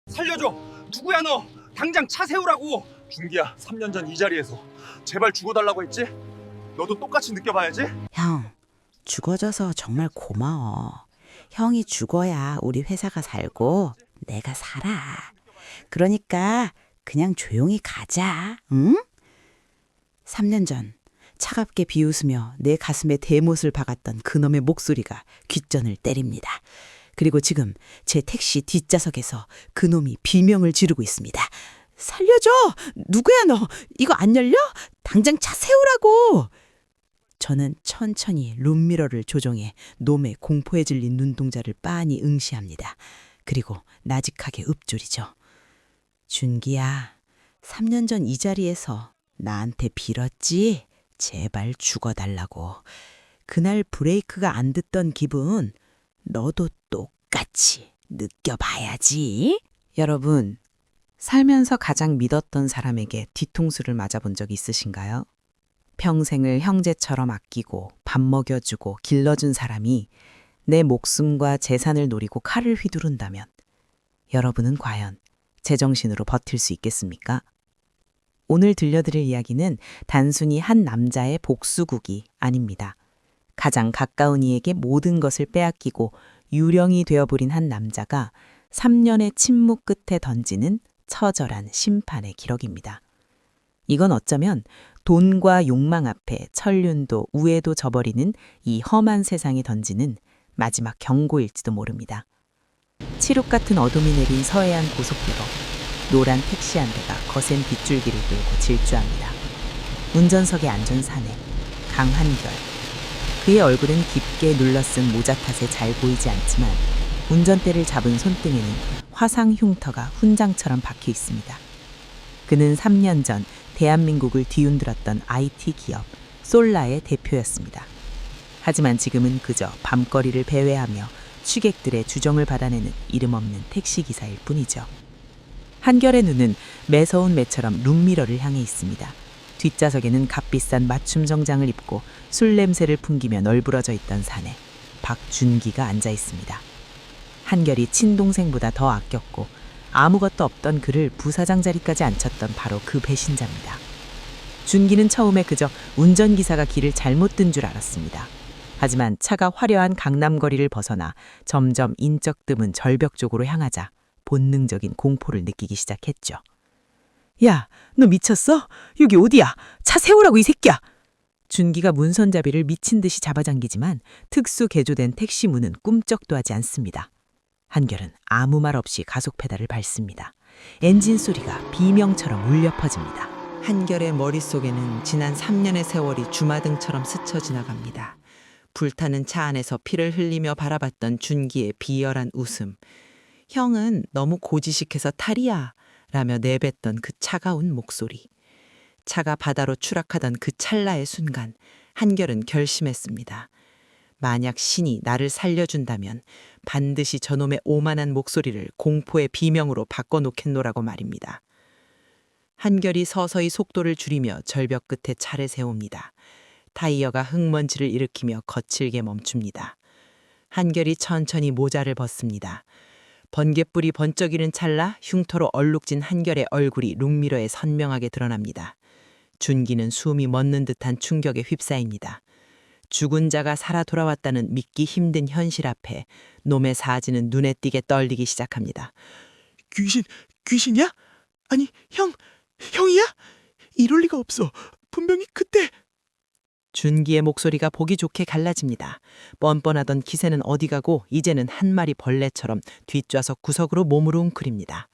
살려줘. 누구야 너? 당장 차 세우라고. 준기야, 3년 전 이 자리에서 제발 죽어달라고 했지? 너도 똑같이 느껴봐야지. 형, 죽어줘서 정말 고마워. 형이 죽어야 우리 회사가 살고 내가 살아. 그러니까 그냥 조용히 가자, 응? 3년 전 차갑게 비웃으며 내 가슴에 대못을 박았던 그놈의 목소리가 귓전을 때립니다. 그리고 지금 제 택시 뒷좌석에서 그놈이 비명을 지르고 있습니다. 살려줘! 누구야 너? 이거 안 열려? 당장 차 세우라고! 저는 천천히 룸미러를 조정해 놈의 공포에 질린 눈동자를 빤히 응시합니다. 그리고 나직하게 읊조리죠. 준기야, 3년 전 이 자리에서 나한테 빌었지? 제발 죽어달라고. 그날 브레이크가 안 듣던 기분 너도 똑같이 느껴봐야지. 여러분, 살면서 가장 믿었던 사람에게 뒤통수를 맞아본 적 있으신가요? 평생을 형제처럼 아끼고 밥 먹여주고 길러준 사람이 내 목숨과 재산을 노리고 칼을 휘두른다면 여러분은 과연 제정신으로 버틸 수 있겠습니까? 오늘 들려드릴 이야기는 단순히 한 남자의 복수국이 아닙니다. 가장 가까운 이에게 모든 것을 빼앗기고 유령이 되어버린 한 남자가 3년의 침묵 끝에 던지는 처절한 심판의 기록입니다. 이건 어쩌면 돈과 욕망 앞에 천륜도 우애도 저버리는 이 험한 세상이 던지는 마지막 경고일지도 모릅니다. 칠흑 같은 어둠이 내린 서해안 고속도로. 노란 택시 한 대가 거센 빗줄기를 끌고 질주합니다. 운전석에 앉은 사내, 강한결. 그의 얼굴은 깊게 눌러쓴 모자 탓에 잘 보이지 않지만 운전대를 잡은 손등에는 화상 흉터가 훈장처럼 박혀 있습니다. 그는 3년 전 대한민국을 뒤흔들었던 IT 기업 솔라의 대표였습니다. 하지만 지금은 그저 밤거리를 배회하며 취객들의 주정을 받아내는 이름 없는 택시기사일 뿐이죠. 한결의 눈은 매서운 매처럼 룸미러를 향해 있습니다. 뒷좌석에는 값비싼 맞춤 정장을 입고 술 냄새를 풍기며 널브러져 있던 사내, 박준기가 앉아 있습니다. 한결이 친동생보다 더 아꼈고 아무것도 없던 그를 부사장 자리까지 앉혔던 바로 그 배신자입니다. 준기는 처음에 그저 운전기사가 길을 잘못 든 줄 알았습니다. 하지만 차가 화려한 강남거리를 벗어나 점점 인적 드문 절벽 쪽으로 향하자 본능적인 공포를 느끼기 시작했죠. 야, 너 미쳤어? 여기 어디야? 차 세우라고 이 새끼야! 준기가 문손잡이를 미친 듯이 잡아당기지만 특수 개조된 택시 문은 꿈쩍도 하지 않습니다. 한결은 아무 말 없이 가속 페달을 밟습니다. 엔진 소리가 비명처럼 울려 퍼집니다. 한결의 머릿속에는 지난 3년의 세월이 주마등처럼 스쳐 지나갑니다. 불타는 차 안에서 피를 흘리며 바라봤던 준기의 비열한 웃음. 형은 너무 고지식해서 탈이야 라며 내뱉던 그 차가운 목소리. 차가 바다로 추락하던 그 찰나의 순간 한결은 결심했습니다. 만약 신이 나를 살려준다면 반드시 저놈의 오만한 목소리를 공포의 비명으로 바꿔놓겠노라고 말입니다. 한결이 서서히 속도를 줄이며 절벽 끝에 차를 세웁니다. 타이어가 흙먼지를 일으키며 거칠게 멈춥니다. 한결이 천천히 모자를 벗습니다. 번갯불이 번쩍이는 찰나 흉터로 얼룩진 한결의 얼굴이 룸미러에 선명하게 드러납니다. 준기는 숨이 멎는 듯한 충격에 휩싸입니다. 죽은 자가 살아 돌아왔다는 믿기 힘든 현실 앞에 놈의 사지는 눈에 띄게 떨리기 시작합니다. 귀신이야? 아니, 형이야? 이럴 리가 없어. 분명히 그때. 준기의 목소리가 보기 좋게 갈라집니다. 뻔뻔하던 기세는 어디 가고 이제는 한 마리 벌레처럼 뒷좌석 구석으로 몸을 웅크립니다.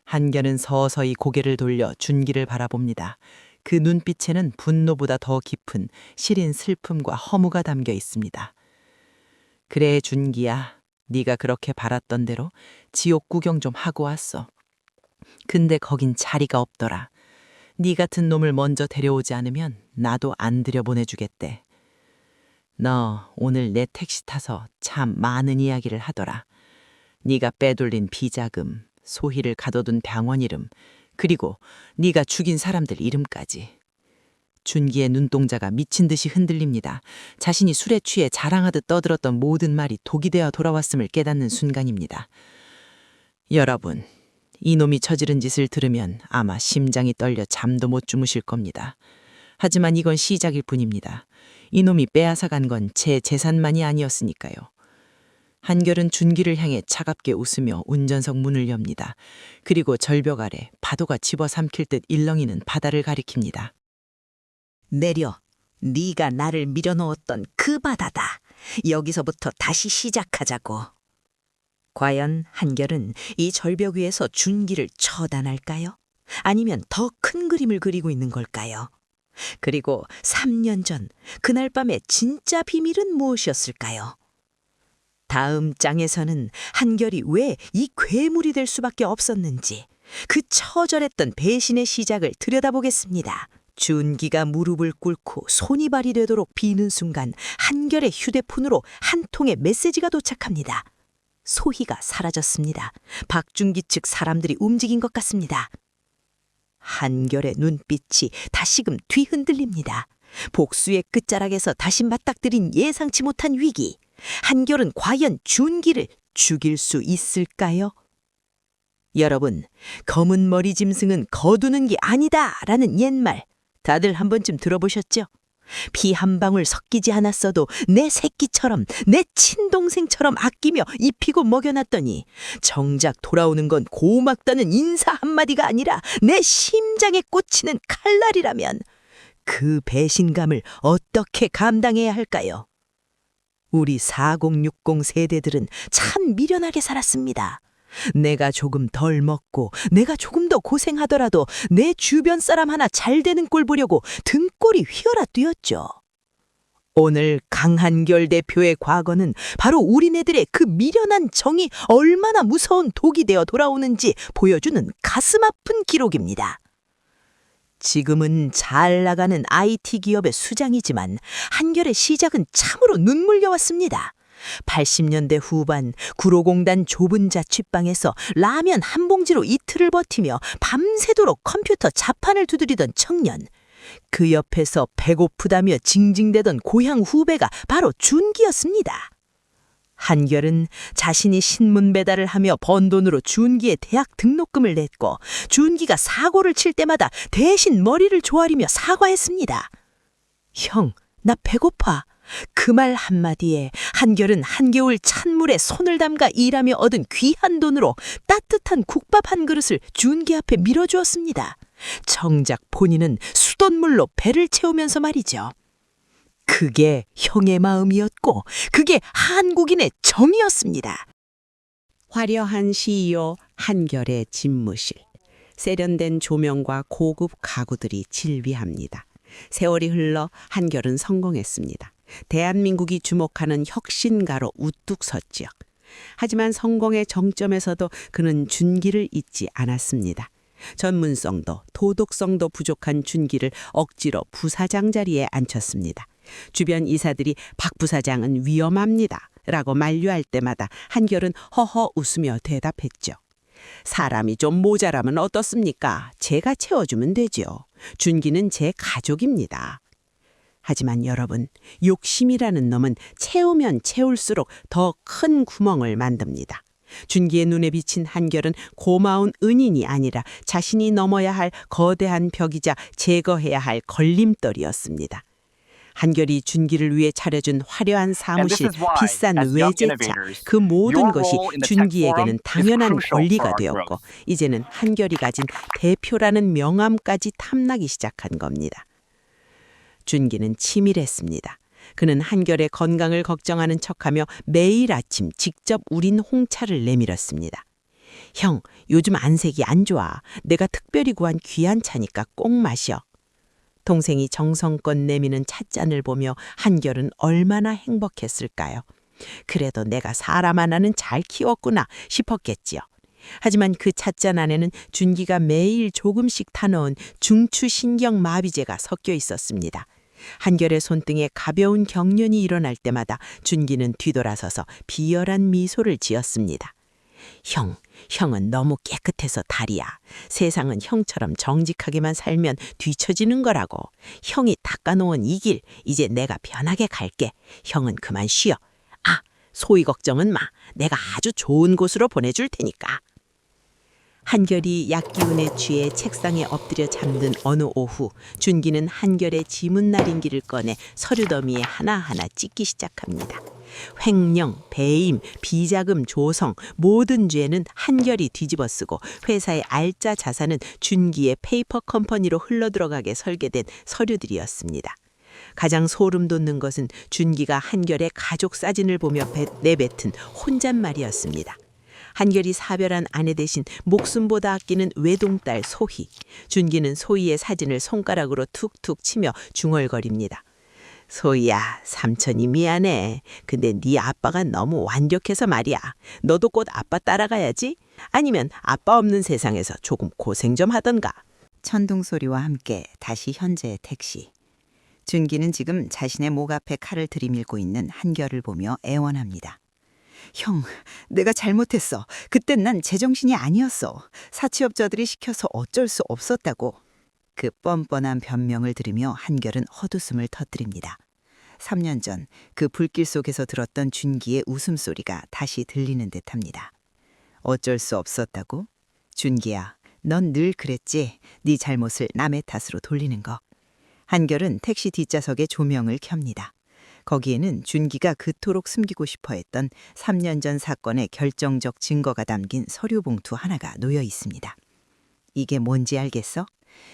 한결은 서서히 고개를 돌려 준기를 바라봅니다. 그 눈빛에는 분노보다 더 깊은 시린 슬픔과 허무가 담겨 있습니다. 그래 준기야, 네가 그렇게 바랐던 대로 지옥 구경 좀 하고 왔어. 근데 거긴 자리가 없더라. 네 같은 놈을 먼저 데려오지 않으면 나도 안 들여보내주겠대. 너 오늘 내 택시 타서 참 많은 이야기를 하더라. 네가 빼돌린 비자금, 소희를 가둬둔 병원 이름, 그리고 네가 죽인 사람들 이름까지. 준기의 눈동자가 미친 듯이 흔들립니다. 자신이 술에 취해 자랑하듯 떠들었던 모든 말이 독이 되어 돌아왔음을 깨닫는 순간입니다. 여러분, 이놈이 저지른 짓을 들으면 아마 심장이 떨려 잠도 못 주무실 겁니다. 하지만 이건 시작일 뿐입니다. 이놈이 빼앗아간 건 제 재산만이 아니었으니까요. 한결은 준기를 향해 차갑게 웃으며 운전석 문을 엽니다. 그리고 절벽 아래 파도가 집어삼킬 듯 일렁이는 바다를 가리킵니다. 내려. 네가 나를 밀어넣었던 그 바다다. 여기서부터 다시 시작하자고. 과연 한결은 이 절벽 위에서 준기를 처단할까요? 아니면 더 큰 그림을 그리고 있는 걸까요? 그리고 3년 전 그날 밤의 진짜 비밀은 무엇이었을까요? 다음 장에서는 한결이 왜 이 괴물이 될 수밖에 없었는지 그 처절했던 배신의 시작을 들여다보겠습니다. 준기가 무릎을 꿇고 손이 발이 되도록 비는 순간 한결의 휴대폰으로 한 통의 메시지가 도착합니다. 소희가 사라졌습니다. 박준기 측 사람들이 움직인 것 같습니다. 한결의 눈빛이 다시금 뒤흔들립니다. 복수의 끝자락에서 다시 맞닥뜨린 예상치 못한 위기. 한결은 과연 준기를 죽일 수 있을까요? 여러분, 검은 머리 짐승은 거두는 게 아니다 라는 옛말 다들 한 번쯤 들어보셨죠? 피 한 방울 섞이지 않았어도 내 새끼처럼 내 친동생처럼 아끼며 입히고 먹여놨더니 정작 돌아오는 건 고맙다는 인사 한마디가 아니라 내 심장에 꽂히는 칼날이라면 그 배신감을 어떻게 감당해야 할까요? 우리 4060 세대들은 참 미련하게 살았습니다. 내가 조금 덜 먹고 내가 조금 더 고생하더라도 내 주변 사람 하나 잘 되는 꼴 보려고 등골이 휘어라 뛰었죠. 오늘 강한결 대표의 과거는 바로 우리네들의 그 미련한 정이 얼마나 무서운 독이 되어 돌아오는지 보여주는 가슴 아픈 기록입니다. 지금은 잘 나가는 IT 기업의 수장이지만 한결의 시작은 참으로 눈물겨웠습니다. 80년대 후반 구로공단 좁은 자취방에서 라면 한 봉지로 이틀을 버티며 밤새도록 컴퓨터 자판을 두드리던 청년. 그 옆에서 배고프다며 징징대던 고향 후배가 바로 준기였습니다. 한결은 자신이 신문 배달을 하며 번 돈으로 준기의 대학 등록금을 냈고 준기가 사고를 칠 때마다 대신 머리를 조아리며 사과했습니다. 형, 나 배고파. 그 말 한마디에 한결은 한겨울 찬물에 손을 담가 일하며 얻은 귀한 돈으로 따뜻한 국밥 한 그릇을 준기 앞에 밀어주었습니다. 정작 본인은 수돗물로 배를 채우면서 말이죠. 그게 형의 마음이었고 그게 한국인의 정이었습니다. 화려한 CEO 한결의 집무실. 세련된 조명과 고급 가구들이 질비합니다. 세월이 흘러 한결은 성공했습니다. 대한민국이 주목하는 혁신가로 우뚝 섰지요. 하지만 성공의 정점에서도 그는 준기를 잊지 않았습니다. 전문성도 도덕성도 부족한 준기를 억지로 부사장 자리에 앉혔습니다. 주변 이사들이 박 부사장은 위험합니다 라고 만류할 때마다 한결은 허허 웃으며 대답했죠. 사람이 좀 모자라면 어떻습니까? 제가 채워주면 되죠. 준기는 제 가족입니다. 하지만 여러분, 욕심이라는 놈은 채우면 채울수록 더 큰 구멍을 만듭니다. 준기의 눈에 비친 한결은 고마운 은인이 아니라 자신이 넘어야 할 거대한 벽이자 제거해야 할 걸림돌이었습니다. 한결이 준기를 위해 차려준 화려한 사무실, 비싼 외제차, 그 모든 것이 준기에게는 당연한 권리가 되었고 이제는 한결이 가진 대표라는 명함까지 탐나기 시작한 겁니다. 준기는 치밀했습니다. 그는 한결의 건강을 걱정하는 척하며 매일 아침 직접 우린 홍차를 내밀었습니다. 형, 요즘 안색이 안 좋아. 내가 특별히 구한 귀한 차니까 꼭 마셔. 동생이 정성껏 내미는 찻잔을 보며 한결은 얼마나 행복했을까요? 그래도 내가 사람 하나는 잘 키웠구나 싶었겠지요. 하지만 그 찻잔 안에는 준기가 매일 조금씩 타놓은 중추신경 마비제가 섞여 있었습니다. 한결의 손등에 가벼운 경련이 일어날 때마다 준기는 뒤돌아서서 비열한 미소를 지었습니다. 형은 너무 깨끗해서 다리야. 세상은 형처럼 정직하게만 살면 뒤처지는 거라고. 형이 닦아놓은 이 길, 이제 내가 편하게 갈게. 형은 그만 쉬어. 소희 걱정은 마. 내가 아주 좋은 곳으로 보내줄 테니까. 한결이 약기운에 취해 책상에 엎드려 잠든 어느 오후, 준기는 한결의 지문날인기를 꺼내 서류 더미에 하나하나 찍기 시작합니다. 횡령, 배임, 비자금 조성, 모든 죄는 한결이 뒤집어쓰고 회사의 알짜 자산은 준기의 페이퍼 컴퍼니로 흘러들어가게 설계된 서류들이었습니다. 가장 소름 돋는 것은 준기가 한결의 가족 사진을 보며 내뱉은 혼잣말이었습니다. 한결이 사별한 아내 대신 목숨보다 아끼는 외동딸 소희. 준기는 소희의 사진을 손가락으로 툭툭 치며 중얼거립니다. 소희야, 삼촌이 미안해. 근데 네 아빠가 너무 완벽해서 말이야. 너도 곧 아빠 따라가야지. 아니면 아빠 없는 세상에서 조금 고생 좀 하던가. 천둥 소리와 함께 다시 현재의 택시. 준기는 지금 자신의 목 앞에 칼을 들이밀고 있는 한결을 보며 애원합니다. 형, 내가 잘못했어. 그땐 난 제정신이 아니었어. 사채업자들이 시켜서 어쩔 수 없었다고. 그 뻔뻔한 변명을 들으며 한결은 헛웃음을 터뜨립니다. 3년 전 그 불길 속에서 들었던 준기의 웃음소리가 다시 들리는 듯합니다. 어쩔 수 없었다고? 준기야, 넌 늘 그랬지. 네 잘못을 남의 탓으로 돌리는 거. 한결은 택시 뒷좌석에 조명을 켭니다. 거기에는 준기가 그토록 숨기고 싶어 했던 3년 전 사건의 결정적 증거가 담긴 서류 봉투 하나가 놓여 있습니다. 이게 뭔지 알겠어?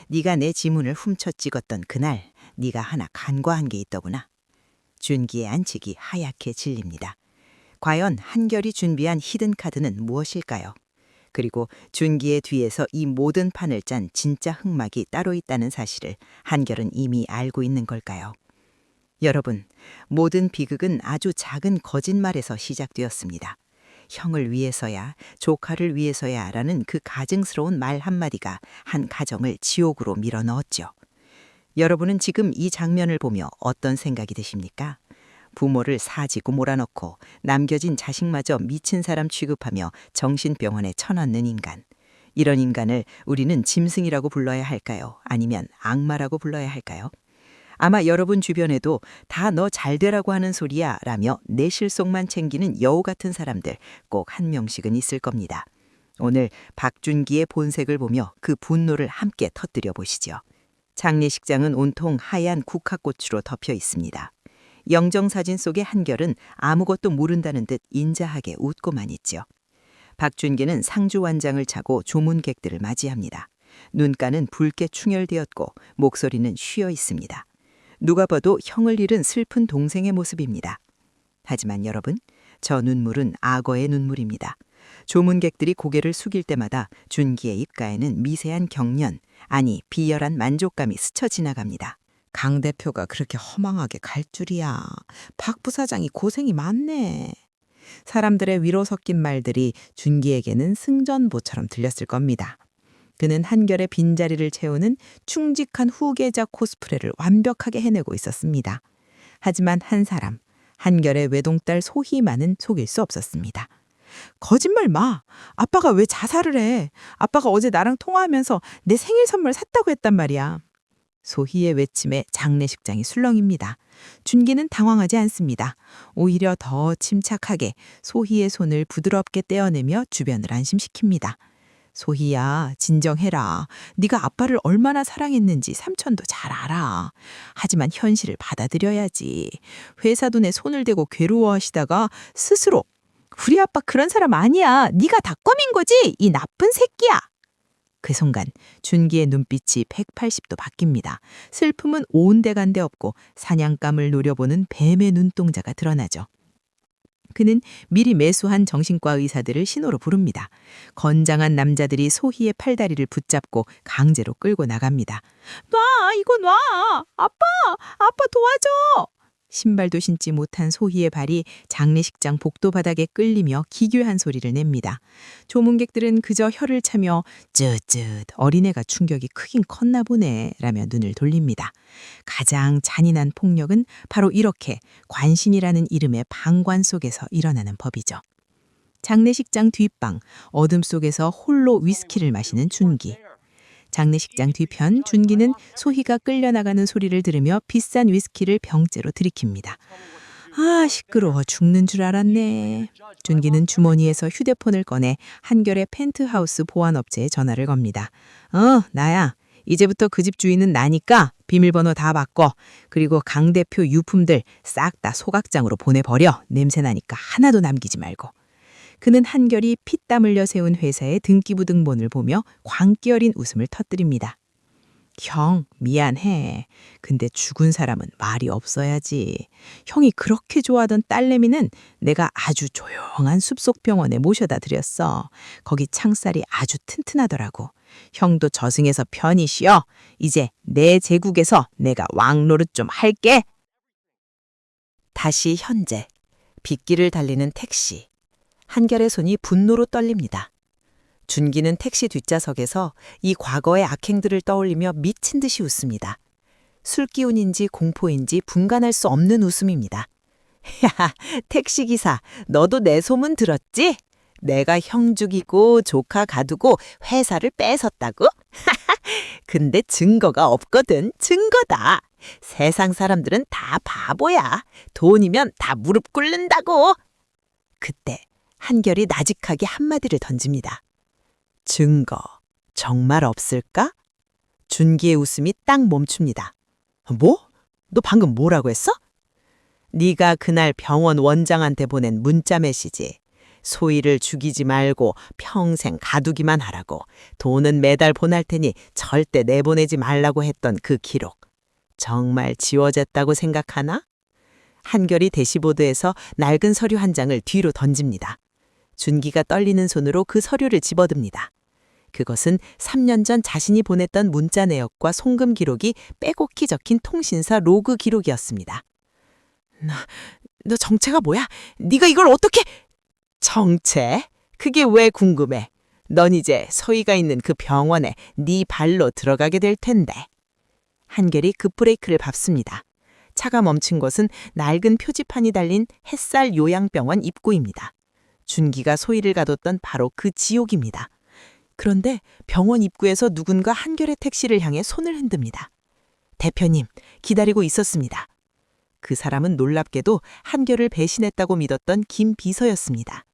네가 내 지문을 훔쳐 찍었던 그날 네가 하나 간과한 게 있더구나. 준기의 안측이 하얗게 질립니다. 과연 한결이 준비한 히든카드는 무엇일까요? 그리고 준기의 뒤에서 이 모든 판을 짠 진짜 흑막이 따로 있다는 사실을 한결은 이미 알고 있는 걸까요? 여러분, 모든 비극은 아주 작은 거짓말에서 시작되었습니다. 형을 위해서야, 조카를 위해서야 라는 그 가증스러운 말 한마디가 한 가정을 지옥으로 밀어넣었죠. 여러분은 지금 이 장면을 보며 어떤 생각이 드십니까? 부모를 사지고 몰아넣고 남겨진 자식마저 미친 사람 취급하며 정신병원에 쳐넣는 인간. 이런 인간을 우리는 짐승이라고 불러야 할까요? 아니면 악마라고 불러야 할까요? 아마 여러분 주변에도 다 너 잘되라고 하는 소리야 라며 내 실속만 챙기는 여우 같은 사람들 꼭 한 명씩은 있을 겁니다. 오늘 박준기의 본색을 보며 그 분노를 함께 터뜨려 보시죠. 장례식장은 온통 하얀 국화꽃으로 덮여 있습니다. 영정사진 속의 한결은 아무것도 모른다는 듯 인자하게 웃고만 있죠. 박준기는 상주완장을 차고 조문객들을 맞이합니다. 눈가는 붉게 충혈되었고 목소리는 쉬어 있습니다. 누가 봐도 형을 잃은 슬픈 동생의 모습입니다. 하지만 여러분, 저 눈물은 악어의 눈물입니다. 조문객들이 고개를 숙일 때마다 준기의 입가에는 미세한 경련, 아니 비열한 만족감이 스쳐 지나갑니다. 강 대표가 그렇게 허망하게 갈 줄이야. 박 부사장이 고생이 많네. 사람들의 위로 섞인 말들이 준기에게는 승전보처럼 들렸을 겁니다. 그는 한결의 빈자리를 채우는 충직한 후계자 코스프레를 완벽하게 해내고 있었습니다. 하지만 한 사람, 한결의 외동딸 소희만은 속일 수 없었습니다. 거짓말 마. 아빠가 왜 자살을 해. 아빠가 어제 나랑 통화하면서 내 생일 선물 샀다고 했단 말이야. 소희의 외침에 장례식장이 술렁입니다. 준기는 당황하지 않습니다. 오히려 더 침착하게 소희의 손을 부드럽게 떼어내며 주변을 안심시킵니다. 소희야, 진정해라. 네가 아빠를 얼마나 사랑했는지 삼촌도 잘 알아. 하지만 현실을 받아들여야지. 회사 돈에 손을 대고 괴로워하시다가 스스로 우리 아빠 그런 사람 아니야. 네가 다 껌인 거지? 이 나쁜 새끼야. 그 순간 준기의 눈빛이 180도 바뀝니다. 슬픔은 온데간데 없고 사냥감을 노려보는 뱀의 눈동자가 드러나죠. 그는 미리 매수한 정신과 의사들을 신호로 부릅니다. 건장한 남자들이 소희의 팔다리를 붙잡고 강제로 끌고 나갑니다. 놔! 이거 놔! 아빠 도와줘! 신발도 신지 못한 소희의 발이 장례식장 복도 바닥에 끌리며 기괴한 소리를 냅니다. 조문객들은 그저 혀를 차며 쯧쯧 어린애가 충격이 크긴 컸나 보네 라며 눈을 돌립니다. 가장 잔인한 폭력은 바로 이렇게 관신이라는 이름의 방관 속에서 일어나는 법이죠. 장례식장 뒷방, 어둠 속에서 홀로 위스키를 마시는 준기. 장례식장 뒤편 준기는 소희가 끌려나가는 소리를 들으며 비싼 위스키를 병째로 들이킵니다. 아, 시끄러워 죽는 줄 알았네. 준기는 주머니에서 휴대폰을 꺼내 한결의 펜트하우스 보안업체에 전화를 겁니다. 나야. 이제부터 그 집 주인은 나니까 비밀번호 다 바꿔. 그리고 강 대표 유품들 싹 다 소각장으로 보내버려. 냄새나니까 하나도 남기지 말고. 그는 한결이 피땀 흘려 세운 회사의 등기부등본을 보며 광기 어린 웃음을 터뜨립니다. 형, 미안해. 근데 죽은 사람은 말이 없어야지. 형이 그렇게 좋아하던 딸내미는 내가 아주 조용한 숲속 병원에 모셔다 드렸어. 거기 창살이 아주 튼튼하더라고. 형도 저승에서 편히 쉬어. 이제 내 제국에서 내가 왕노릇 좀 할게. 다시 현재. 빗길을 달리는 택시. 한결의 손이 분노로 떨립니다. 준기는 택시 뒷좌석에서 이 과거의 악행들을 떠올리며 미친 듯이 웃습니다. 술기운인지 공포인지 분간할 수 없는 웃음입니다. 야, 택시기사, 너도 내 소문 들었지? 내가 형 죽이고 조카 가두고 회사를 뺏었다고? 근데 증거가 없거든. 증거다. 세상 사람들은 다 바보야. 돈이면 다 무릎 꿇는다고. 그때 한결이 나직하게 한마디를 던집니다. 증거 정말 없을까? 준기의 웃음이 딱 멈춥니다. 뭐? 너 방금 뭐라고 했어? 네가 그날 병원 원장한테 보낸 문자 메시지. 소희를 죽이지 말고 평생 가두기만 하라고. 돈은 매달 보낼 테니 절대 내보내지 말라고 했던 그 기록. 정말 지워졌다고 생각하나? 한결이 대시보드에서 낡은 서류 한 장을 뒤로 던집니다. 준기가 떨리는 손으로 그 서류를 집어듭니다. 그것은 3년 전 자신이 보냈던 문자 내역과 송금 기록이 빼곡히 적힌 통신사 로그 기록이었습니다. 너 정체가 뭐야? 네가 이걸 어떻게... 정체? 그게 왜 궁금해? 넌 이제 소희가 있는 그 병원에 네 발로 들어가게 될 텐데. 한결이 급브레이크를 밟습니다. 차가 멈춘 곳은 낡은 표지판이 달린 햇살 요양병원 입구입니다. 준기가 소희를 가뒀던 바로 그 지옥입니다. 그런데 병원 입구에서 누군가 한결의 택시를 향해 손을 흔듭니다. 대표님, 기다리고 있었습니다. 그 사람은 놀랍게도 한결을 배신했다고 믿었던 김 비서였습니다.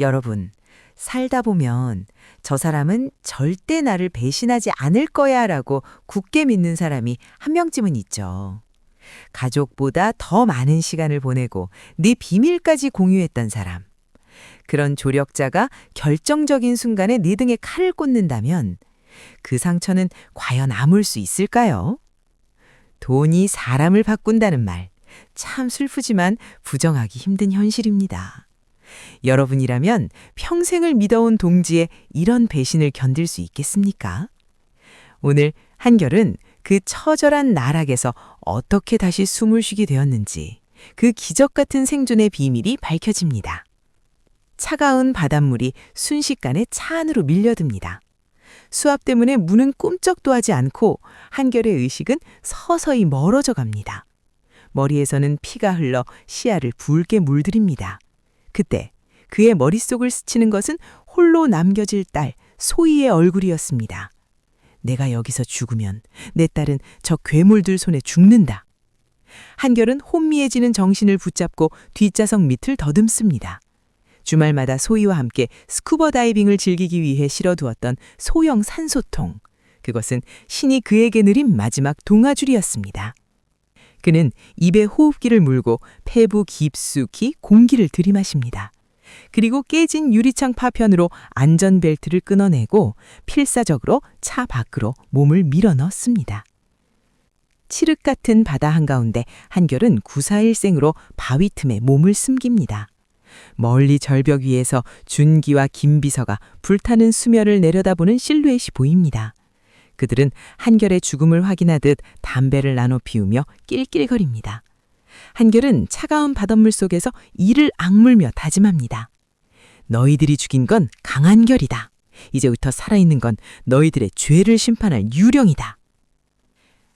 여러분, 살다 보면 저 사람은 절대 나를 배신하지 않을 거야 라고 굳게 믿는 사람이 한 명쯤은 있죠. 가족보다 더 많은 시간을 보내고 네 비밀까지 공유했던 사람. 그런 조력자가 결정적인 순간에 네 등에 칼을 꽂는다면 그 상처는 과연 아물 수 있을까요? 돈이 사람을 바꾼다는 말, 참 슬프지만 부정하기 힘든 현실입니다. 여러분이라면 평생을 믿어온 동지의 이런 배신을 견딜 수 있겠습니까? 오늘 한결은 그 처절한 나락에서 어떻게 다시 숨을 쉬게 되었는지 그 기적 같은 생존의 비밀이 밝혀집니다. 차가운 바닷물이 순식간에 차 안으로 밀려듭니다. 수압 때문에 문은 꿈쩍도 하지 않고 한결의 의식은 서서히 멀어져 갑니다. 머리에서는 피가 흘러 시야를 붉게 물들입니다. 그때 그의 머릿속을 스치는 것은 홀로 남겨질 딸 소희의 얼굴이었습니다. 내가 여기서 죽으면 내 딸은 저 괴물들 손에 죽는다. 한결은 혼미해지는 정신을 붙잡고 뒷좌석 밑을 더듬습니다. 주말마다 소희와 함께 스쿠버 다이빙을 즐기기 위해 실어두었던 소형 산소통. 그것은 신이 그에게 느린 마지막 동아줄이었습니다. 그는 입에 호흡기를 물고 폐부 깊숙이 공기를 들이마십니다. 그리고 깨진 유리창 파편으로 안전벨트를 끊어내고 필사적으로 차 밖으로 몸을 밀어넣습니다. 칠흑 같은 바다 한가운데 한결은 구사일생으로 바위 틈에 몸을 숨깁니다. 멀리 절벽 위에서 준기와 김비서가 불타는 수면을 내려다보는 실루엣이 보입니다. 그들은 한결의 죽음을 확인하듯 담배를 나눠 피우며 낄낄거립니다. 한결은 차가운 바닷물 속에서 이를 악물며 다짐합니다. 너희들이 죽인 건 강한결이다. 이제부터 살아있는 건 너희들의 죄를 심판할 유령이다.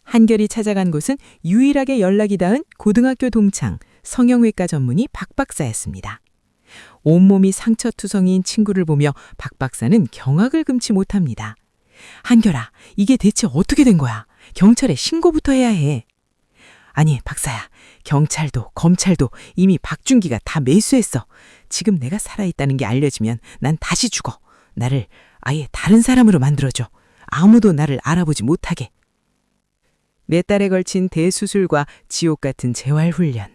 한결이 찾아간 곳은 유일하게 연락이 닿은 고등학교 동창 성형외과 전문의 박 박사였습니다. 온몸이 상처투성이인 친구를 보며 박 박사는 경악을 금치 못합니다. 한결아, 이게 대체 어떻게 된 거야? 경찰에 신고부터 해야 해. 아니, 박사야. 경찰도 검찰도 이미 박준기가 다 매수했어. 지금 내가 살아있다는 게 알려지면 난 다시 죽어. 나를 아예 다른 사람으로 만들어줘. 아무도 나를 알아보지 못하게. 4달에 걸친 대수술과 지옥 같은 재활훈련.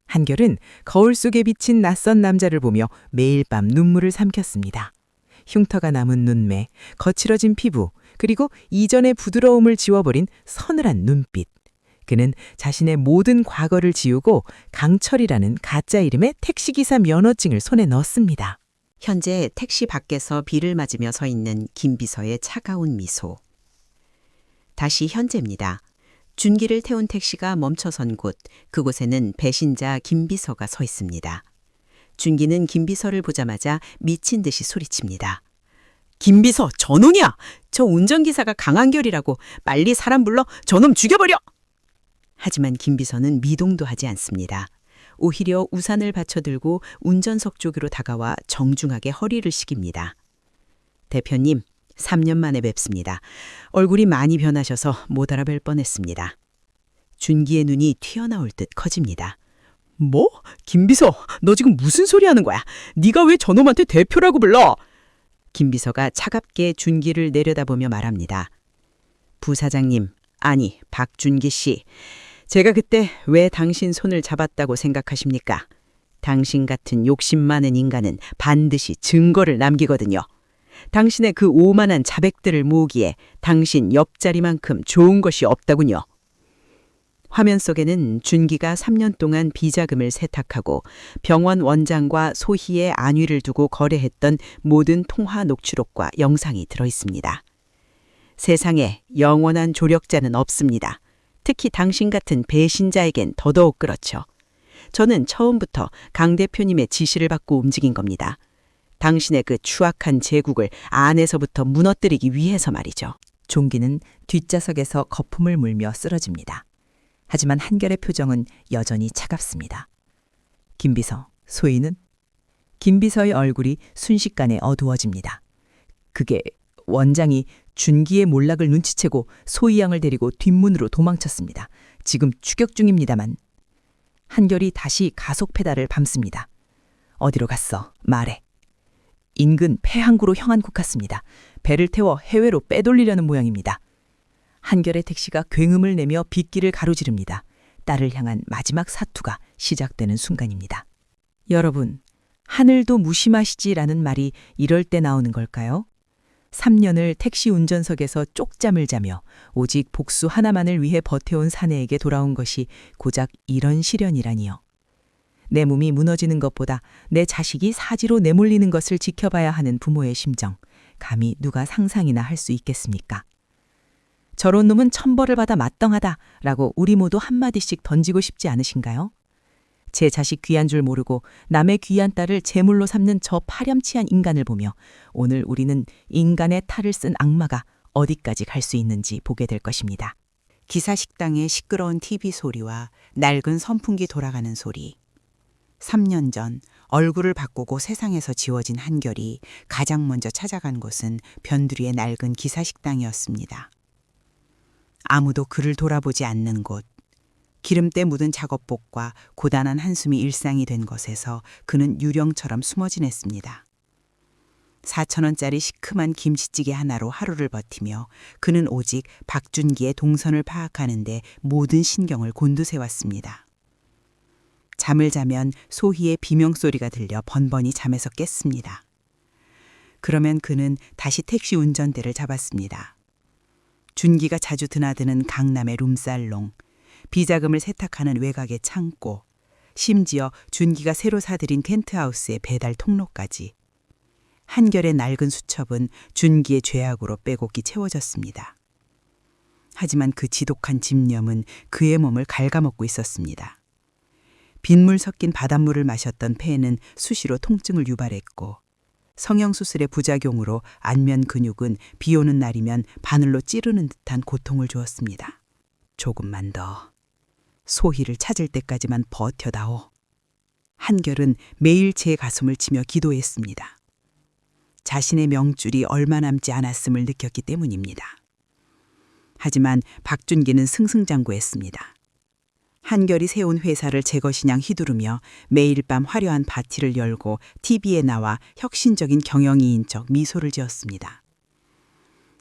한결은 거울 속에 비친 낯선 남자를 보며 매일 밤 눈물을 삼켰습니다. 흉터가 남은 눈매, 거칠어진 피부, 그리고 이전의 부드러움을 지워버린 서늘한 눈빛. 그는 자신의 모든 과거를 지우고 강철이라는 가짜 이름의 택시기사 면허증을 손에 넣었습니다. 현재 택시 밖에서 비를 맞으며 서 있는 김비서의 차가운 미소. 다시 현재입니다. 준기를 태운 택시가 멈춰선 곳, 그곳에는 배신자 김비서가 서 있습니다. 준기는 김비서를 보자마자 미친 듯이 소리칩니다. 김비서, 저놈이야! 저 운전기사가 강한결이라고 빨리 사람 불러 저놈 죽여버려! 하지만 김비서는 미동도 하지 않습니다. 오히려 우산을 받쳐들고 운전석 쪽으로 다가와 정중하게 허리를 식입니다. 대표님, 3년 만에 뵙습니다. 얼굴이 많이 변하셔서 못 알아뵐 뻔했습니다. 준기의 눈이 튀어나올 듯 커집니다. 뭐? 김비서, 너 지금 무슨 소리 하는 거야? 네가 왜 저놈한테 대표라고 불러? 김비서가 차갑게 준기를 내려다보며 말합니다. 부사장님, 아니 박준기 씨, 제가 그때 왜 당신 손을 잡았다고 생각하십니까? 당신 같은 욕심 많은 인간은 반드시 증거를 남기거든요. 당신의 그 오만한 자백들을 모으기에 당신 옆자리만큼 좋은 것이 없다군요. 화면 속에는 준기가 3년 동안 비자금을 세탁하고 병원 원장과 소희의 안위를 두고 거래했던 모든 통화 녹취록과 영상이 들어 있습니다. 세상에 영원한 조력자는 없습니다. 특히 당신 같은 배신자에겐 더더욱 그렇죠. 저는 처음부터 강 대표님의 지시를 받고 움직인 겁니다. 당신의 그 추악한 제국을 안에서부터 무너뜨리기 위해서 말이죠. 종기는 뒷좌석에서 거품을 물며 쓰러집니다. 하지만 한결의 표정은 여전히 차갑습니다. 김비서, 소희는? 김비서의 얼굴이 순식간에 어두워집니다. 그게 원장이 준기의 몰락을 눈치채고 소희 양을 데리고 뒷문으로 도망쳤습니다. 지금 추격 중입니다만. 한결이 다시 가속 페달을 밟습니다. 어디로 갔어? 말해. 인근 폐항구로 향한 것 같습니다. 배를 태워 해외로 빼돌리려는 모양입니다. 한결의 택시가 굉음을 내며 빗길을 가로지릅니다. 딸을 향한 마지막 사투가 시작되는 순간입니다. 여러분, 하늘도 무심하시지라는 말이 이럴 때 나오는 걸까요? 3년을 택시 운전석에서 쪽잠을 자며 오직 복수 하나만을 위해 버텨온 사내에게 돌아온 것이 고작 이런 시련이라니요. 내 몸이 무너지는 것보다 내 자식이 사지로 내몰리는 것을 지켜봐야 하는 부모의 심정, 감히 누가 상상이나 할 수 있겠습니까? 저런 놈은 천벌을 받아 마땅하다라고 우리 모두 한마디씩 던지고 싶지 않으신가요? 제 자식 귀한 줄 모르고 남의 귀한 딸을 제물로 삼는 저 파렴치한 인간을 보며 오늘 우리는 인간의 탈을 쓴 악마가 어디까지 갈 수 있는지 보게 될 것입니다. 기사식당의 시끄러운 TV 소리와 낡은 선풍기 돌아가는 소리. 3년 전 얼굴을 바꾸고 세상에서 지워진 한결이 가장 먼저 찾아간 곳은 변두리의 낡은 기사식당이었습니다. 아무도 그를 돌아보지 않는 곳. 기름때 묻은 작업복과 고단한 한숨이 일상이 된 것에서 그는 유령처럼 숨어 지냈습니다. 4,000원짜리 시큼한 김치찌개 하나로 하루를 버티며 그는 오직 박준기의 동선을 파악하는 데 모든 신경을 곤두세웠습니다. 잠을 자면 소희의 비명소리가 들려 번번이 잠에서 깼습니다. 그러면 그는 다시 택시 운전대를 잡았습니다. 준기가 자주 드나드는 강남의 룸살롱, 비자금을 세탁하는 외곽의 창고, 심지어 준기가 새로 사들인 펜트하우스의 배달 통로까지. 한결의 낡은 수첩은 준기의 죄악으로 빼곡히 채워졌습니다. 하지만 그 지독한 집념은 그의 몸을 갉아먹고 있었습니다. 빗물 섞인 바닷물을 마셨던 폐는 수시로 통증을 유발했고 성형수술의 부작용으로 안면 근육은 비 오는 날이면 바늘로 찌르는 듯한 고통을 주었습니다. 조금만 더. 소희를 찾을 때까지만 버텨다오. 한결은 매일 제 가슴을 치며 기도했습니다. 자신의 명줄이 얼마 남지 않았음을 느꼈기 때문입니다. 하지만 박준기는 승승장구했습니다. 한결이 세운 회사를 제 것이냥 휘두르며 매일 밤 화려한 파티를 열고 TV에 나와 혁신적인 경영이인 척 미소를 지었습니다.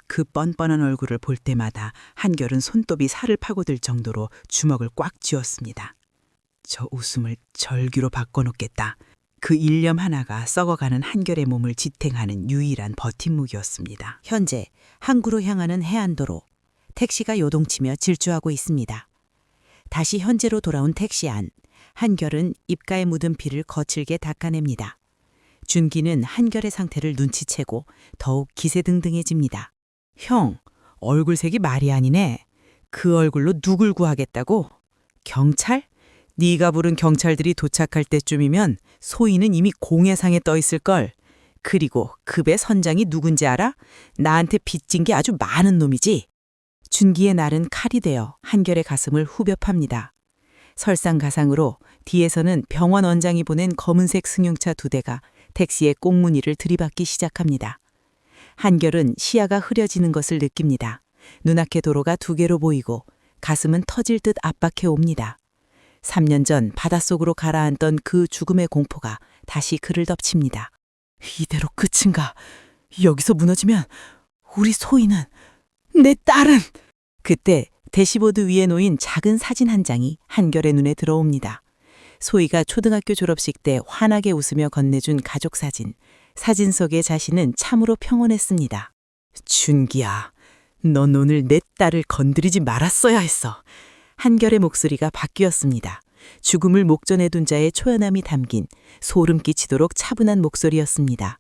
그 뻔뻔한 얼굴을 볼 때마다 한결은 손톱이 살을 파고들 정도로 주먹을 꽉 쥐었습니다. 저 웃음을 절규로 바꿔놓겠다. 그 일념 하나가 썩어가는 한결의 몸을 지탱하는 유일한 버팀목이었습니다. 현재 항구로 향하는 해안도로, 택시가 요동치며 질주하고 있습니다. 다시 현재로 돌아온 택시 안, 한결은 입가에 묻은 피를 거칠게 닦아냅니다. 준기는 한결의 상태를 눈치채고 더욱 기세등등해집니다. 형, 얼굴색이 말이 아니네. 그 얼굴로 누굴 구하겠다고? 경찰? 네가 부른 경찰들이 도착할 때쯤이면 소희는 이미 공해상에 떠 있을걸. 그리고 급의 선장이 누군지 알아? 나한테 빚진 게 아주 많은 놈이지. 준기의 날은 칼이 되어 한결의 가슴을 후벼 팝니다. 설상가상으로 뒤에서는 병원 원장이 보낸 검은색 승용차 2대가 택시의 꽁무니를 들이받기 시작합니다. 한결은 시야가 흐려지는 것을 느낍니다. 눈앞의 도로가 2개로 보이고 가슴은 터질 듯 압박해 옵니다. 3년 전 바닷속으로 가라앉던 그 죽음의 공포가 다시 그를 덮칩니다. 이대로 끝인가? 여기서 무너지면 우리 소희는, 내 딸은... 그때 대시보드 위에 놓인 작은 사진 한 장이 한결의 눈에 들어옵니다. 소희가 초등학교 졸업식 때 환하게 웃으며 건네준 가족 사진. 사진 속의 자신은 참으로 평온했습니다. 준기야, 넌 오늘 내 딸을 건드리지 말았어야 했어. 한결의 목소리가 바뀌었습니다. 죽음을 목전에 둔 자의 초연함이 담긴 소름 끼치도록 차분한 목소리였습니다.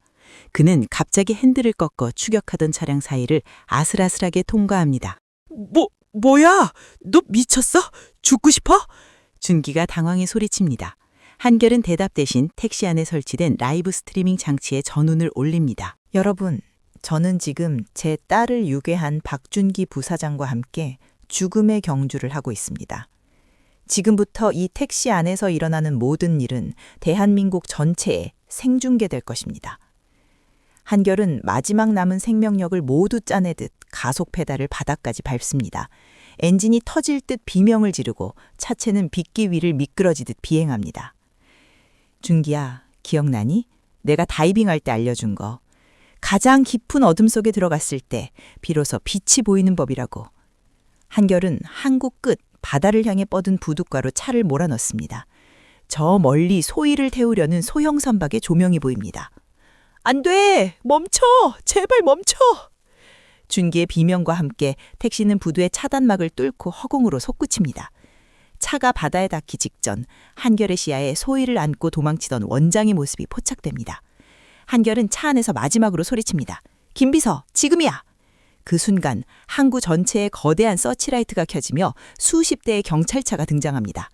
그는 갑자기 핸들을 꺾어 추격하던 차량 사이를 아슬아슬하게 통과합니다. 뭐야? 너 미쳤어? 죽고 싶어? 준기가 당황해 소리칩니다. 한결은 대답 대신 택시 안에 설치된 라이브 스트리밍 장치에 전운을 올립니다. 여러분, 저는 지금 제 딸을 유괴한 박준기 부사장과 함께 죽음의 경주를 하고 있습니다. 지금부터 이 택시 안에서 일어나는 모든 일은 대한민국 전체에 생중계될 것입니다. 한결은 마지막 남은 생명력을 모두 짜내듯 가속 페달을 바닥까지 밟습니다. 엔진이 터질 듯 비명을 지르고 차체는 빗기 위를 미끄러지듯 비행합니다. 준기야, 기억나니? 내가 다이빙할 때 알려준 거. 가장 깊은 어둠 속에 들어갔을 때 비로소 빛이 보이는 법이라고. 한결은 항구 끝 바다를 향해 뻗은 부둣가로 차를 몰아넣습니다. 저 멀리 소희를 태우려는 소형 선박의 조명이 보입니다. 안 돼! 멈춰! 제발 멈춰! 준기의 비명과 함께 택시는 부두의 차단막을 뚫고 허공으로 솟구칩니다. 차가 바다에 닿기 직전 한결의 시야에 소희를 안고 도망치던 원장의 모습이 포착됩니다. 한결은 차 안에서 마지막으로 소리칩니다. 김비서, 지금이야! 그 순간 항구 전체에 거대한 서치라이트가 켜지며 수십 대의 경찰차가 등장합니다.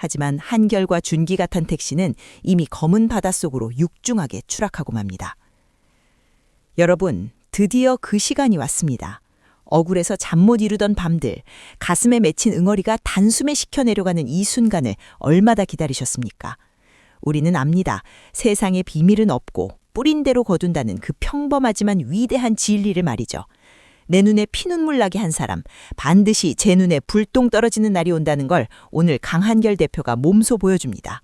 하지만 한결과 준기가 탄 택시는 이미 검은 바닷속으로 육중하게 추락하고 맙니다. 여러분, 드디어 그 시간이 왔습니다. 억울해서 잠 못 이루던 밤들, 가슴에 맺힌 응어리가 단숨에 식혀내려가는 이 순간을 얼마나 기다리셨습니까? 우리는 압니다. 세상에 비밀은 없고 뿌린 대로 거둔다는 그 평범하지만 위대한 진리를 말이죠. 내 눈에 피눈물 나게 한 사람, 반드시 제 눈에 불똥 떨어지는 날이 온다는 걸 오늘 강한결 대표가 몸소 보여줍니다.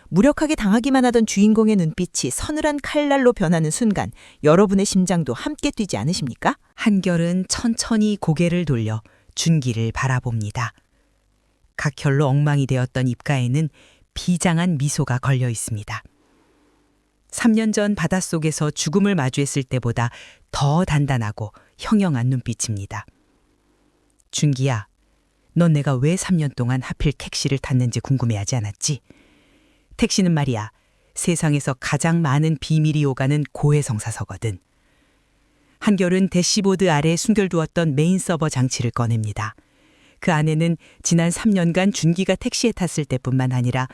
무력하게 당하기만 하던 주인공의 눈빛이 서늘한 칼날로 변하는 순간 여러분의 심장도 함께 뛰지 않으십니까? 한결은 천천히 고개를 돌려 준기를 바라봅니다. 각혈로 엉망이 되었던 입가에는 비장한 미소가 걸려 있습니다. 3년 전 바닷속에서 죽음을 마주했을 때보다 더 단단하고 형형한 눈빛입니다. 준기야, 넌 내가 왜 3년 동안 하필 택시를 탔는지 궁금해하지 않았지? 택시는 말이야, 세상에서 가장 많은 비밀이 오가는 고해성사서거든. 한결은 대시보드 아래 숨겨두었던 메인 서버 장치를 꺼냅니다. 그 안에는 지난 3년간 준기가 택시에 탔을 때뿐만 아니라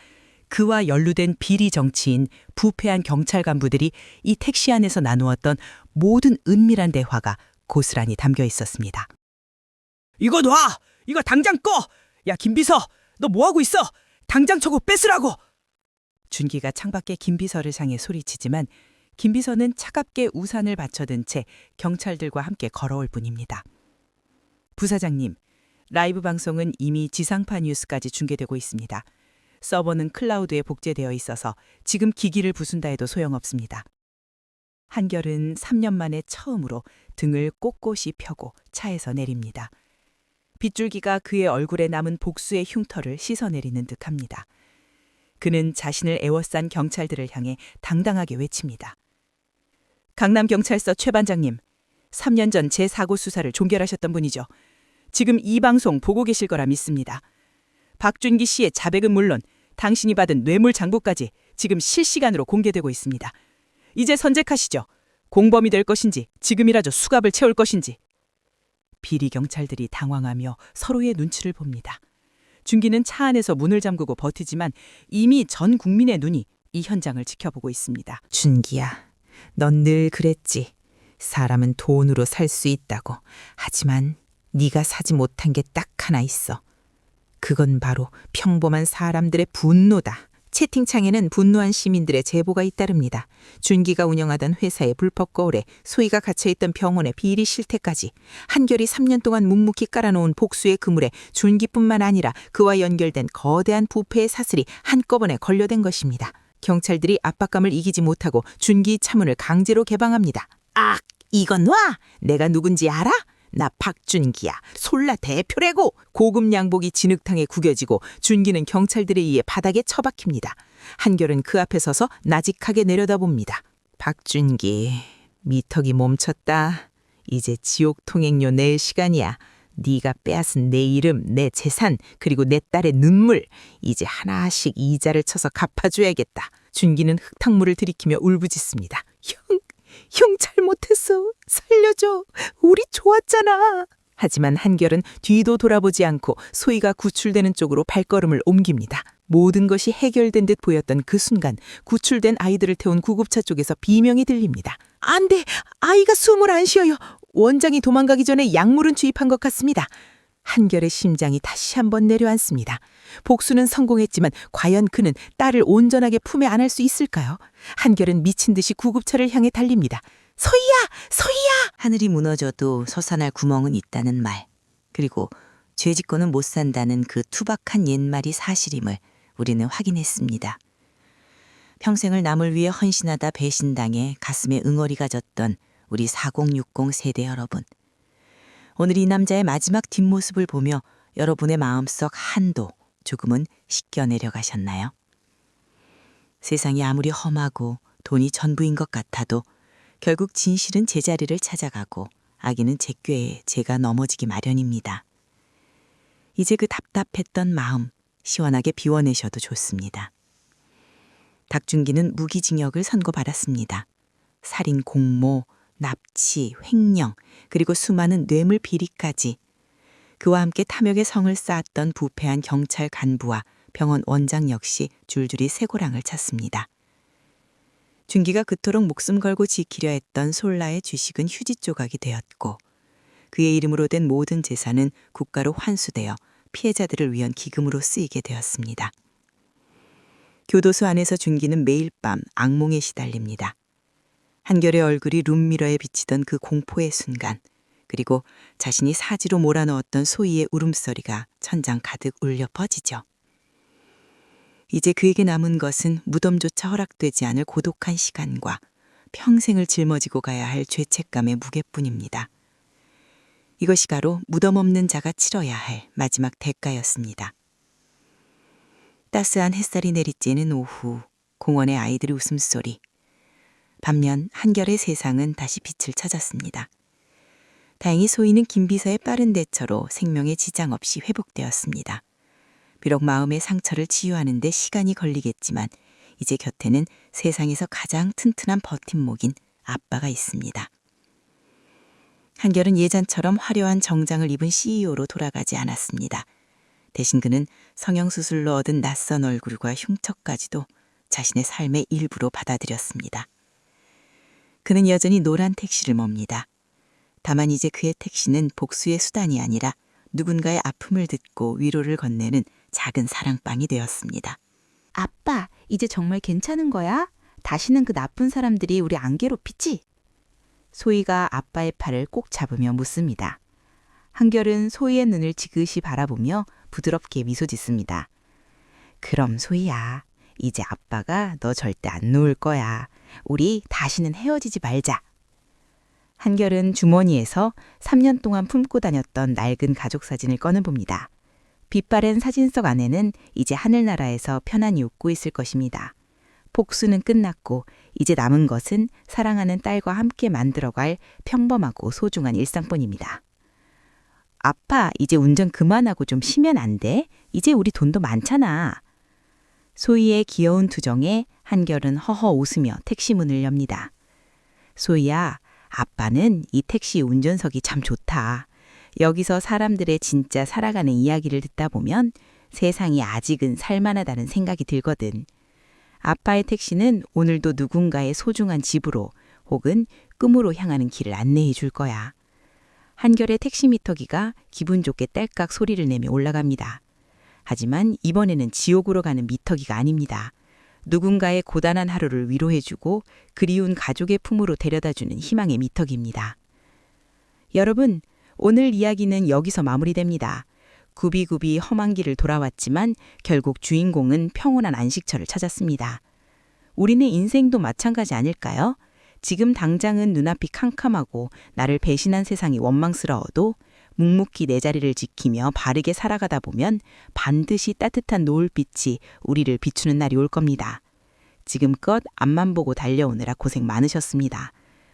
그와 연루된 비리 정치인, 부패한 경찰 간부들이 이 택시 안에서 나누었던 모든 은밀한 대화가 고스란히 담겨 있었습니다. 이거 놔! 이거 당장 꺼! 야, 김비서! 너 뭐하고 있어? 당장 저거 뺏으라고! 준기가 창밖에 김비서를 향해 소리치지만 김비서는 차갑게 우산을 받쳐든 채 경찰들과 함께 걸어올 뿐입니다. 부사장님, 라이브 방송은 이미 지상파 뉴스까지 중계되고 있습니다. 서버는 클라우드에 복제되어 있어서 지금 기기를 부순다 해도 소용없습니다. 한결은 3년 만에 처음으로 등을 꼿꼿이 펴고 차에서 내립니다. 빗줄기가 그의 얼굴에 남은 복수의 흉터를 씻어내리는 듯합니다. 그는 자신을 애워싼 경찰들을 향해 당당하게 외칩니다. 강남경찰서 최 반장님, 3년 전 제 사고 수사를 종결하셨던 분이죠. 지금 이 방송 보고 계실 거라 믿습니다. 박준기 씨의 자백은 물론 당신이 받은 뇌물 장부까지 지금 실시간으로 공개되고 있습니다. 이제 선택하시죠. 공범이 될 것인지 지금이라도 수갑을 채울 것인지. 비리 경찰들이 당황하며 서로의 눈치를 봅니다. 준기는 차 안에서 문을 잠그고 버티지만 이미 전 국민의 눈이 이 현장을 지켜보고 있습니다. 준기야, 넌 늘 그랬지. 사람은 돈으로 살 수 있다고. 하지만 네가 사지 못한 게 딱 하나 있어. 그건 바로 평범한 사람들의 분노다. 채팅창에는 분노한 시민들의 제보가 잇따릅니다. 준기가 운영하던 회사의 불법 거울에 소희가 갇혀있던 병원의 비리 실태까지 한결이 3년 동안 묵묵히 깔아놓은 복수의 그물에 준기뿐만 아니라 그와 연결된 거대한 부패의 사슬이 한꺼번에 걸려댄 것입니다. 경찰들이 압박감을 이기지 못하고 준기 차문을 강제로 개방합니다. 악! 이건 와! 내가 누군지 알아? 나 박준기야. 솔라 대표래고. 고급 양복이 진흙탕에 구겨지고 준기는 경찰들에 의해 바닥에 처박힙니다. 한결은 그 앞에 서서 나직하게 내려다봅니다. 박준기, 미터기 멈췄다. 이제 지옥 통행료 낼 시간이야. 네가 빼앗은 내 이름, 내 재산, 그리고 내 딸의 눈물. 이제 하나씩 이자를 쳐서 갚아줘야겠다. 준기는 흙탕물을 들이키며 울부짖습니다. 형 잘못했어. 살려줘. 우리 좋았잖아. 하지만 한결은 뒤도 돌아보지 않고 소희가 구출되는 쪽으로 발걸음을 옮깁니다. 모든 것이 해결된 듯 보였던 그 순간 구출된 아이들을 태운 구급차 쪽에서 비명이 들립니다. 안 돼. 아이가 숨을 안 쉬어요. 원장이 도망가기 전에 약물은 주입한 것 같습니다. 한결의 심장이 다시 한번 내려앉습니다. 복수는 성공했지만 과연 그는 딸을 온전하게 품에 안을 수 있을까요? 한결은 미친 듯이 구급차를 향해 달립니다. 소희야! 소희야! 하늘이 무너져도 솟아날 구멍은 있다는 말, 그리고 죄 짓고는 못 산다는 그 투박한 옛말이 사실임을 우리는 확인했습니다. 평생을 남을 위해 헌신하다 배신당해 가슴에 응어리가 졌던 우리 4060 세대 여러분. 오늘 이 남자의 마지막 뒷모습을 보며 여러분의 마음속 한도 조금은 씻겨내려 가셨나요? 세상이 아무리 험하고 돈이 전부인 것 같아도 결국 진실은 제자리를 찾아가고 악인은 제 꾀에 제가 넘어지기 마련입니다. 이제 그 답답했던 마음 시원하게 비워내셔도 좋습니다. 닥준기는 무기징역을 선고받았습니다. 살인 공모, 납치, 횡령, 그리고 수많은 뇌물 비리까지 그와 함께 탐욕의 성을 쌓았던 부패한 경찰 간부와 병원 원장 역시 줄줄이 쇠고랑을 찼습니다. 준기가 그토록 목숨 걸고 지키려 했던 솔라의 주식은 휴지 조각이 되었고 그의 이름으로 된 모든 재산은 국가로 환수되어 피해자들을 위한 기금으로 쓰이게 되었습니다. 교도소 안에서 준기는 매일 밤 악몽에 시달립니다. 한결의 얼굴이 룸미러에 비치던 그 공포의 순간, 그리고 자신이 사지로 몰아넣었던 소희의 울음소리가 천장 가득 울려 퍼지죠. 이제 그에게 남은 것은 무덤조차 허락되지 않을 고독한 시간과 평생을 짊어지고 가야 할 죄책감의 무게뿐입니다. 이것이 바로 무덤 없는 자가 치러야 할 마지막 대가였습니다. 따스한 햇살이 내리쬐는 오후, 공원의 아이들의 웃음소리. 반면 한결의 세상은 다시 빛을 찾았습니다. 다행히 소희는 김비서의 빠른 대처로 생명에 지장 없이 회복되었습니다. 비록 마음의 상처를 치유하는 데 시간이 걸리겠지만 이제 곁에는 세상에서 가장 튼튼한 버팀목인 아빠가 있습니다. 한결은 예전처럼 화려한 정장을 입은 CEO로 돌아가지 않았습니다. 대신 그는 성형수술로 얻은 낯선 얼굴과 흉터까지도 자신의 삶의 일부로 받아들였습니다. 그는 여전히 노란 택시를 몹니다. 다만 이제 그의 택시는 복수의 수단이 아니라 누군가의 아픔을 듣고 위로를 건네는 작은 사랑방이 되었습니다. 아빠, 이제 정말 괜찮은 거야? 다시는 그 나쁜 사람들이 우리 안 괴롭히지? 소희가 아빠의 팔을 꼭 잡으며 묻습니다. 한결은 소희의 눈을 지그시 바라보며 부드럽게 미소 짓습니다. 그럼 소희야, 이제 아빠가 너 절대 안 놓을 거야. 우리 다시는 헤어지지 말자. 한결은 주머니에서 3년 동안 품고 다녔던 낡은 가족 사진을 꺼내봅니다. 빛바랜 사진석 안에는 이제 하늘나라에서 편안히 웃고 있을 것입니다. 복수는 끝났고 이제 남은 것은 사랑하는 딸과 함께 만들어갈 평범하고 소중한 일상뿐입니다. 아빠, 이제 운전 그만하고 좀 쉬면 안 돼? 이제 우리 돈도 많잖아. 소희의 귀여운 투정에 한결은 허허 웃으며 택시 문을 엽니다. 소희야, 아빠는 이 택시 운전석이 참 좋다. 여기서 사람들의 진짜 살아가는 이야기를 듣다 보면 세상이 아직은 살만하다는 생각이 들거든. 아빠의 택시는 오늘도 누군가의 소중한 집으로 혹은 꿈으로 향하는 길을 안내해 줄 거야. 한결의 택시 미터기가 기분 좋게 딸깍 소리를 내며 올라갑니다. 하지만 이번에는 지옥으로 가는 미터기가 아닙니다. 누군가의 고단한 하루를 위로해주고 그리운 가족의 품으로 데려다주는 희망의 미터기입니다. 여러분, 오늘 이야기는 여기서 마무리됩니다. 굽이굽이 험한 길을 돌아왔지만 결국 주인공은 평온한 안식처를 찾았습니다. 우리는 인생도 마찬가지 아닐까요? 지금 당장은 눈앞이 캄캄하고 나를 배신한 세상이 원망스러워도 묵묵히 내 자리를 지키며 바르게 살아가다 보면 반드시 따뜻한 노을빛이 우리를 비추는 날이 올 겁니다. 지금껏 앞만 보고 달려오느라 고생 많으셨습니다.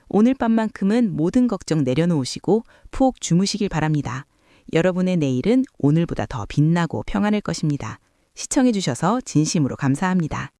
오늘 밤만큼은 모든 걱정 내려놓으시고 푹 주무시길 바랍니다. 여러분의 내일은 오늘보다 더 빛나고 평안할 것입니다. 시청해주셔서 진심으로 감사합니다.